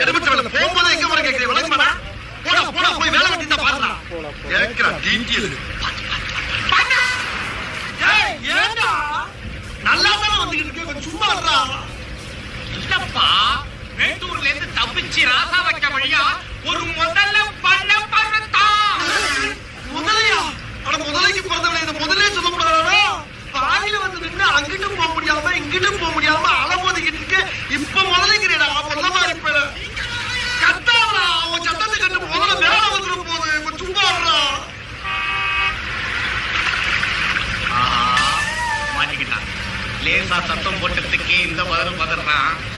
எலுமிச்சம்பழம் போகும்போது எங்க வர கேக்குறீங்க விளக்குமா போடா போடா போய் வேலை வெட்டி தான் பாருடா கேக்குற டீட்டெயில் ஏய் ஏண்டா நல்லா தான வந்துகிட்டு இருக்க கொஞ்சம் சும்மா இருடா இல்லப்பா மேட்டூர்ல இருந்து தப்பிச்சு ராசா வைக்க வழியா ஒரு முதல்ல பண்ணத்தா முதலையா அட முதலைக்கு பிறந்தவளை இந்த முதலே சொல்ல முடியாதா வாயில வந்து நின்று அங்கிட்டும் போக முடியாம இங்கிட்டும் போக முடியாம அலமோதிக்கிட்டு இருக்க இப்ப